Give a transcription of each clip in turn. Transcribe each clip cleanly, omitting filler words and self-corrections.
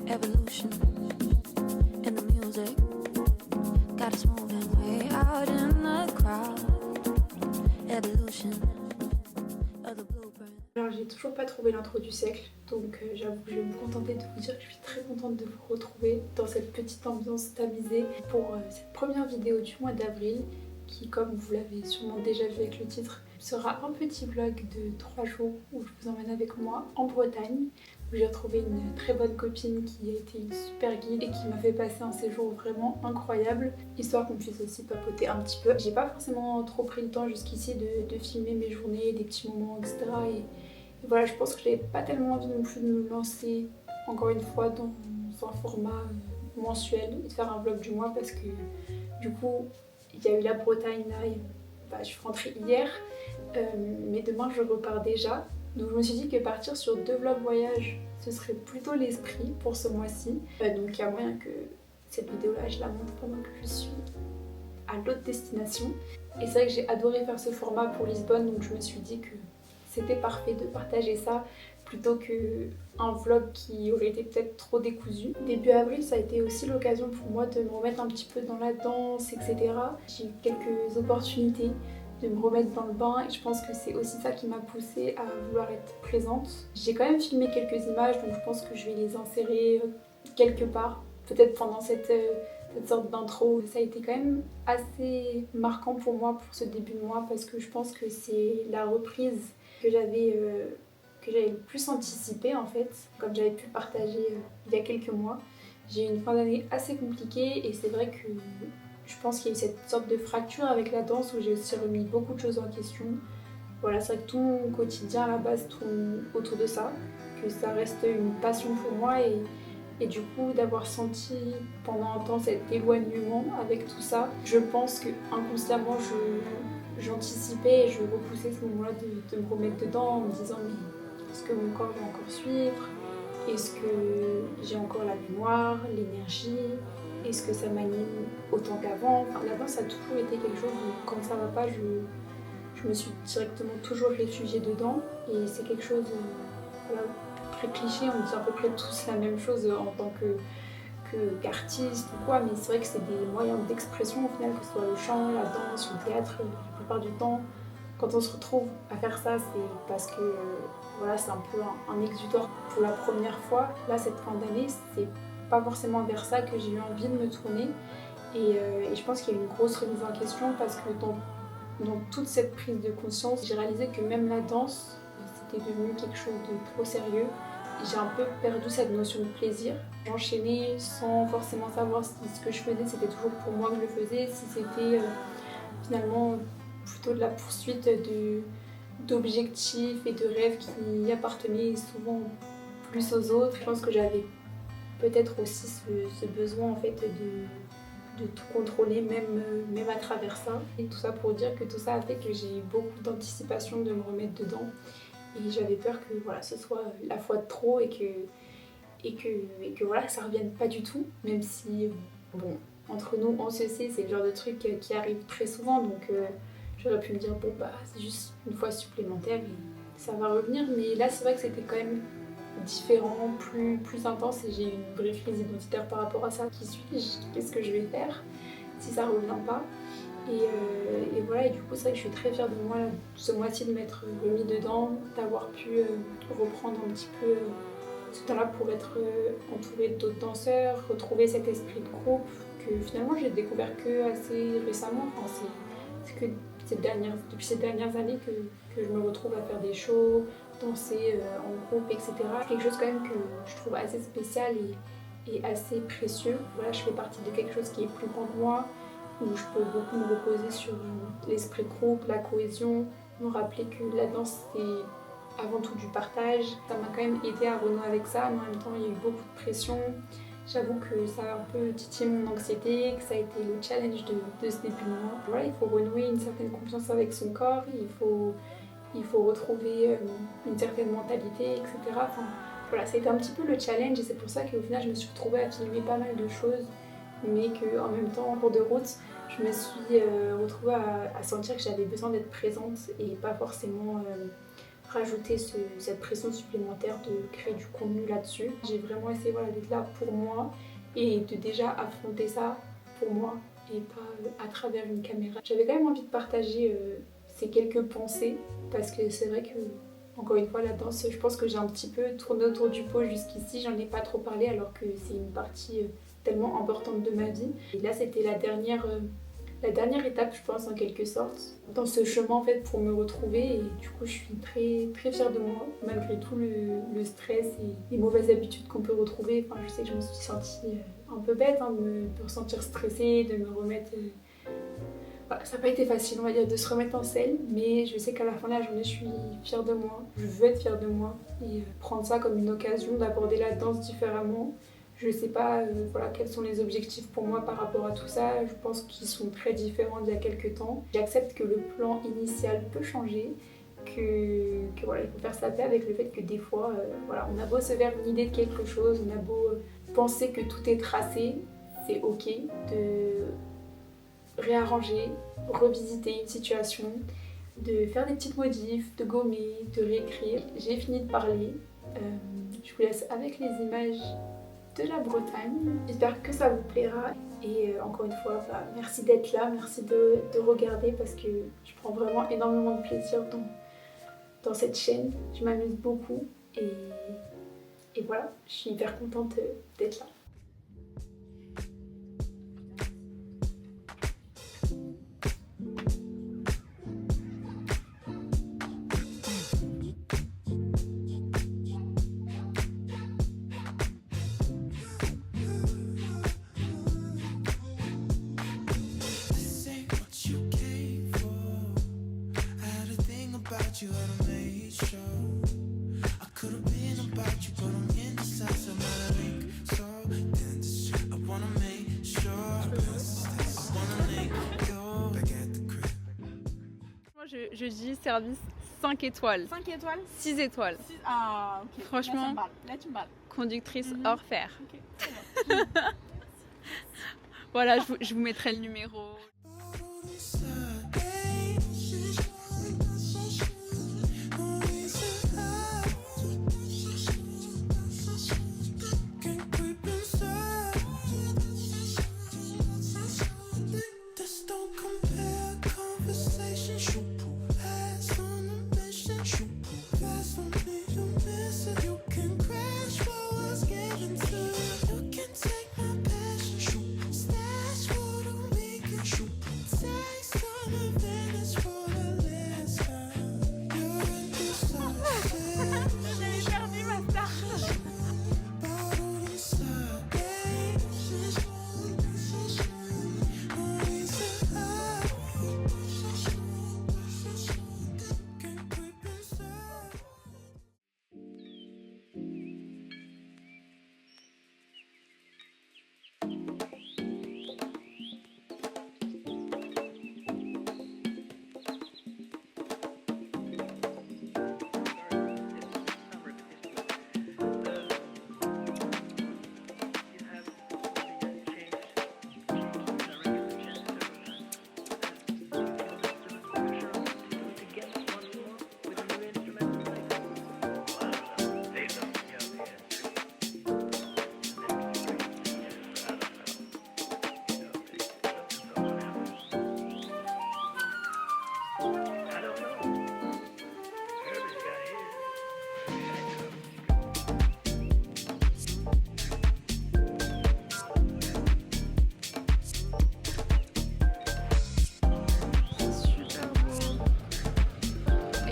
Evolution in the music got us moving way out in the crowd. Evolution of the blueprint. Alors j'ai toujours pas trouvé l'intro du siècle, donc j'avoue que je vais me contenter de vous dire que je suis très contente de vous retrouver dans cette petite ambiance tamisée pour cette première vidéo du mois d'avril qui, comme vous l'avez sûrement déjà vu avec le titre, sera un petit vlog de 3 jours où je vous emmène avec moi en Bretagne, où j'ai retrouvé une très bonne copine qui a été une super guide et qui m'a fait passer un séjour vraiment incroyable, histoire qu'on puisse aussi papoter un petit peu. J'ai pas forcément trop pris le temps jusqu'ici de filmer mes journées, des petits moments, etc. Et voilà, je pense que j'avais pas tellement envie non plus de me lancer encore une fois dans un format mensuel et de faire un vlog du mois parce que du coup il y a eu la Bretagne là, je suis rentrée hier, mais demain je repars déjà. Donc je me suis dit que partir sur 2 vlogs voyage, ce serait plutôt l'esprit pour ce mois-ci. Donc il y a moyen que cette vidéo-là, je la montre pendant que je suis à l'autre destination. Et c'est vrai que j'ai adoré faire ce format pour Lisbonne, donc je me suis dit que c'était parfait de partager ça plutôt qu'un vlog qui aurait été peut-être trop décousu. Début avril, ça a été aussi l'occasion pour moi de me remettre un petit peu dans la danse, etc. J'ai eu quelques opportunités de me remettre dans le bain et je pense que c'est aussi ça qui m'a poussée à vouloir être présente. J'ai quand même filmé quelques images, donc je pense que je vais les insérer quelque part, peut-être pendant cette sorte d'intro. Ça a été quand même assez marquant pour moi pour ce début de mois parce que je pense que c'est la reprise que j'avais le plus anticipée en fait, comme j'avais pu partager il y a quelques mois. J'ai eu une fin d'année assez compliquée et c'est vrai que je pense qu'il y a eu cette sorte de fracture avec la danse où j'ai aussi remis beaucoup de choses en question. Voilà, c'est vrai que tout mon quotidien à la base tourne autour de ça, que ça reste une passion pour moi et du coup d'avoir senti pendant un temps cet éloignement avec tout ça, je pense que inconsciemment j'anticipais et je repoussais ce moment-là de me remettre dedans en me disant mais est-ce que mon corps va encore suivre? Est-ce que j'ai encore la mémoire, l'énergie? Est-ce que ça m'anime autant qu'avant? Enfin, la danse a toujours été quelque chose où quand ça va pas, je me suis directement toujours réfugiée dedans et c'est quelque chose voilà, très cliché, on dit à peu près tous la même chose en tant qu'artiste ou quoi, mais c'est vrai que c'est des moyens d'expression au final, que ce soit le chant, la danse, le théâtre, la plupart du temps. Quand on se retrouve à faire ça, c'est parce que voilà, c'est un peu un exutoire pour la première fois. Là, cette fin d'année, c'est pas forcément vers ça que j'ai eu envie de me tourner. Et je pense qu'il y a eu une grosse remise en question parce que dans toute cette prise de conscience, j'ai réalisé que même la danse, c'était devenu quelque chose de trop sérieux. J'ai un peu perdu cette notion de plaisir. J'enchaînais sans forcément savoir si ce que je faisais, c'était toujours pour moi que je le faisais, si c'était finalement plutôt de la poursuite d'objectifs et de rêves qui appartenaient souvent plus aux autres. Je pense que j'avais peut-être aussi ce besoin en fait de tout contrôler, même à travers ça. Et tout ça pour dire que tout ça a fait que j'ai eu beaucoup d'anticipation de me remettre dedans. Et j'avais peur que voilà, ce soit la fois de trop et que voilà, ça revienne pas du tout. Même si, bon, entre nous, on se sait, c'est le genre de truc qui arrive très souvent. Donc j'aurais pu me dire, bon bah c'est juste une fois supplémentaire et ça va revenir. Mais là, c'est vrai que c'était quand même différent, plus intense et j'ai eu une vraie crise identitaire par rapport à ça. Qui suis-je? Qu'est-ce que je vais faire si ça revient pas? Et voilà, et du coup c'est vrai que je suis très fière de moi ce mois-ci de m'être remis dedans, d'avoir pu reprendre un petit peu ce temps-là pour être entourée d'autres danseurs, retrouver cet esprit de groupe que finalement j'ai découvert que assez récemment. Enfin, c'est que depuis ces dernières années que je me retrouve à faire des shows, danser en groupe, etc. C'est quelque chose quand même que je trouve assez spécial et assez précieux. Voilà, je fais partie de quelque chose qui est plus grand que moi, où je peux beaucoup me reposer sur l'esprit de groupe, la cohésion, me rappeler que la danse c'est avant tout du partage. Ça m'a quand même aidé à renouer avec ça, mais en même temps il y a eu beaucoup de pression. J'avoue que ça a un peu titillé mon anxiété, que ça a été le challenge de ce début de mois. Voilà, il faut renouer une certaine confiance avec son corps, il faut retrouver une certaine mentalité, etc. Enfin, voilà, c'était un petit peu le challenge et c'est pour ça qu'au final je me suis retrouvée à filmer pas mal de choses, mais qu'en même temps, en cours de route, je me suis retrouvée à sentir que j'avais besoin d'être présente et pas forcément rajouter cette pression supplémentaire de créer du contenu là-dessus. J'ai vraiment essayé d'être là pour moi et de déjà affronter ça pour moi et pas à travers une caméra. J'avais quand même envie de partager ces quelques pensées parce que c'est vrai que, encore une fois, la danse, je pense que j'ai un petit peu tourné autour du pot jusqu'ici, j'en ai pas trop parlé alors que c'est une partie tellement importante de ma vie. Et là c'était la dernière étape, je pense, en quelque sorte, dans ce chemin en fait pour me retrouver. Et du coup je suis très très fière de moi malgré tout le stress et les mauvaises habitudes qu'on peut retrouver. Enfin, je sais que je me suis sentie un peu bête de me ressentir stressée, de me remettre... Voilà, ça n'a pas été facile, on va dire, de se remettre en selle, mais je sais qu'à la fin de la journée, je suis fière de moi. Je veux être fière de moi et prendre ça comme une occasion d'aborder la danse différemment. Je sais pas quels sont les objectifs pour moi par rapport à tout ça. Je pense qu'ils sont très différents d'il y a quelques temps. J'accepte que le plan initial peut changer, il faut faire sa paix avec le fait que des fois, on a beau se faire une idée de quelque chose, on a beau penser que tout est tracé, c'est ok de réarranger, revisiter une situation, de faire des petites modifs, de gommer, de réécrire. J'ai fini de parler. Je vous laisse avec les images de la Bretagne. J'espère que ça vous plaira. Et encore une fois, merci d'être là, merci de regarder parce que je prends vraiment énormément de plaisir dans cette chaîne. Je m'amuse beaucoup et voilà, je suis hyper contente d'être là. You had a made sure I could have been about you, but I'm in the sense of meddling. So I wanna make sure I wanna make you back at the crib. Moi je dis service 5 étoiles. 5 étoiles 6 étoiles. 6... Ah ok. Franchement, là tu me parles. conductrice hors pair. Okay. Voilà, je vous mettrai le numéro.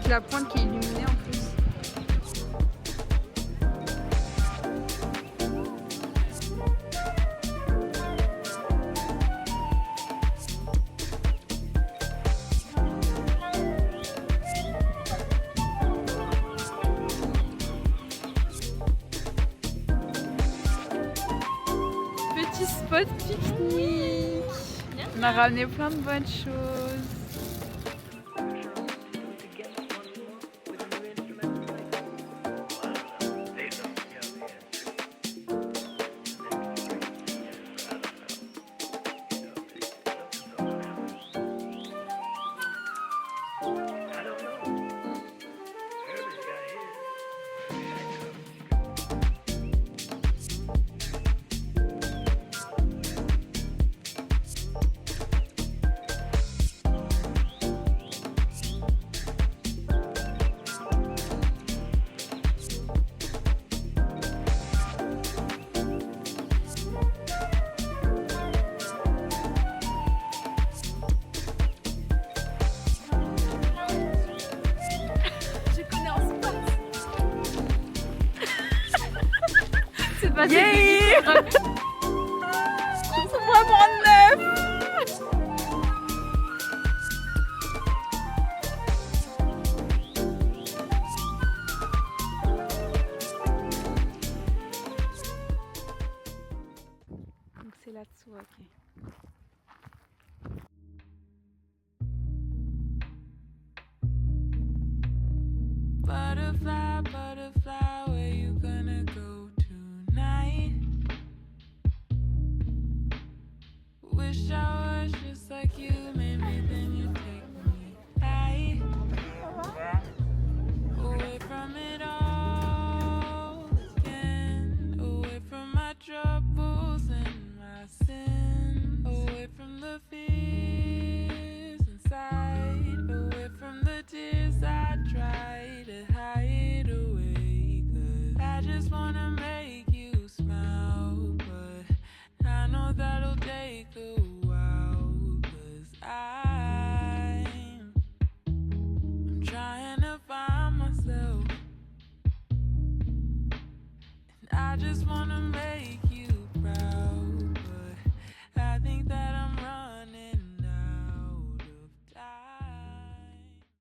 La pointe qui est illuminée en plus. Petit spot pique-nique. On a ramené plein de bonnes choses. passer des c'est vraiment neuf. Donc c'est là-dessous, ok. Butterfly, butterfly, where you gonna go tonight? Wish I was just like you, maybe then you take me high. Away from it all again, away from my troubles and my sins, away from the fears inside, away from the tears I try to hide away. 'Cause I just wanna make you smile, but I know that'll take a while. 'Cause I'm trying to find myself, and I just wanna